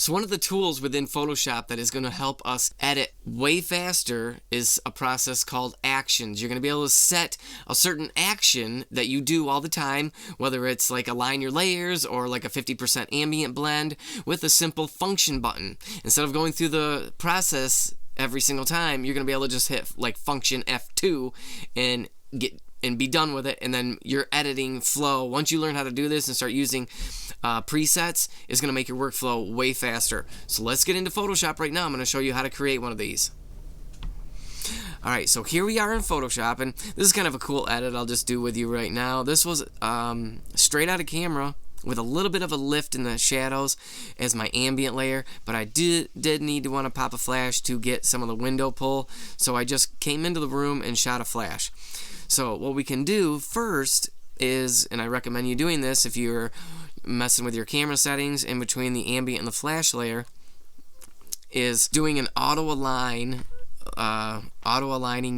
So one of the tools within Photoshop that is going to help us edit way faster is a process called actions. You're going to be able to set a certain action that you do all the time, whether it's like align your layers or like a 50% ambient blend, with a simple function button. Instead of going through the process every single time, you're going to be able to just hit like function F2 and be done with it, and then your editing flow, once you learn how to do this and start using presets, is going to make your workflow way faster. So let's get into Photoshop right now. I'm going to show you how to create one of these. Alright, so here we are in Photoshop, and this is kind of a cool edit I'll just do with you right now. This was straight out of camera with a little bit of a lift in the shadows as my ambient layer, but I did need to want to pop a flash to get some of the window pull, so I just came into the room and shot a flash. So what we can do first is, and I recommend you doing this if you're messing with your camera settings in between the ambient and the flash layer, is doing an auto-aligning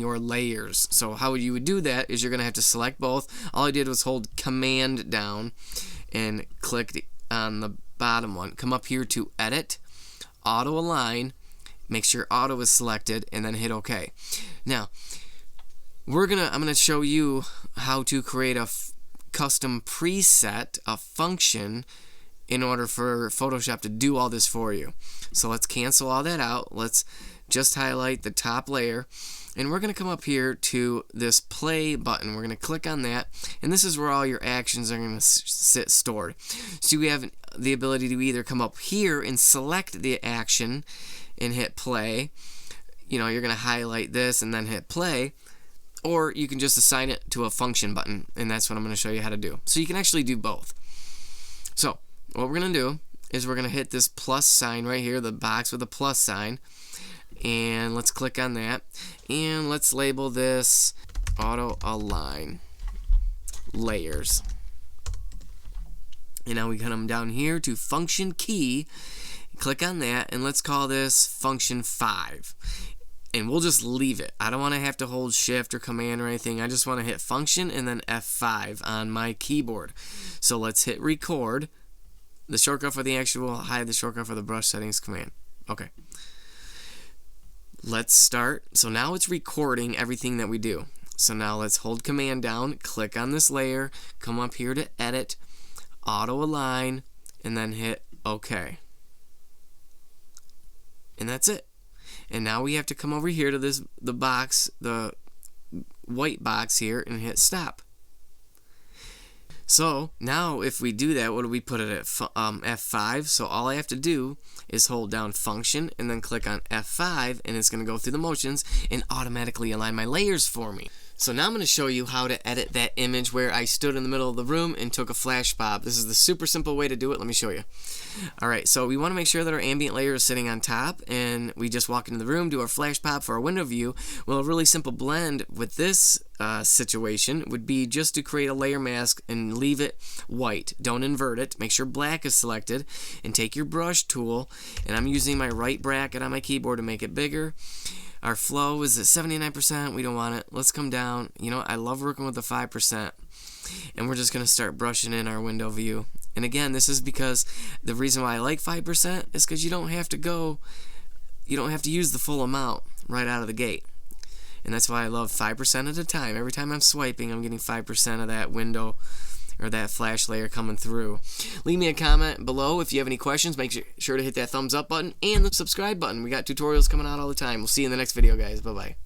your layers. So how you would do that is you're going to have to select both. All I did was hold Command down and click on the bottom one. Come up here to Edit, Auto Align, make sure Auto is selected, and then hit OK. Now, I'm gonna show you how to create a custom preset, a function, in order for Photoshop to do all this for you. So let's cancel all that out. Let's just highlight the top layer, and we're gonna come up here to this play button. We're gonna click on that, and this is where all your actions are gonna sit stored. So we have the ability to either come up here and select the action and hit play. You know, you're gonna highlight this and then hit play. Or you can just assign it to a function button, and that's what I'm going to show you how to do. So you can actually do both. So what we're going to do is we're going to hit this plus sign right here, the box with the plus sign, and let's click on that, and let's label this Auto Align Layers. And now we come down here to Function Key, click on that, and let's call this Function 5. And we'll just leave it. I don't want to have to hold Shift or Command or anything. I just want to hit Function and then F5 on my keyboard. So let's hit Record. The shortcut for the action will hide the shortcut for the brush settings command. Okay. Let's start. So now it's recording everything that we do. So now let's hold Command down, click on this layer, come up here to Edit, Auto Align, and then hit OK. And that's it. And now we have to come over here to the box, the white box here, and hit stop. So now if we do that, what do we put it at? F5. So all I have to do is hold down function and then click on F5, and it's going to go through the motions and automatically align my layers for me. So now I'm going to show you how to edit that image where I stood in the middle of the room and took a flash bob. This is the super simple way to do it. Let me show you. Alright, so we want to make sure that our ambient layer is sitting on top, and we just walk into the room, do our flash pop for our window view. Well, a really simple blend with this situation would be just to create a layer mask and leave it white. Don't invert it. Make sure black is selected, and take your brush tool, and I'm using my right bracket on my keyboard to make it bigger. Our flow is at 79%. We don't want it. Let's come down. You know, I love working with the 5%. And we're just going to start brushing in our window view. And again, this is because the reason why I like 5% is because you don't have to use the full amount right out of the gate. And that's why I love 5% at a time. Every time I'm swiping, I'm getting 5% of that window or that flash layer coming through. Leave me a comment below if you have any questions. Make sure to hit that thumbs up button and the subscribe button. We got tutorials coming out all the time. We'll see you in the next video, guys. Bye-bye.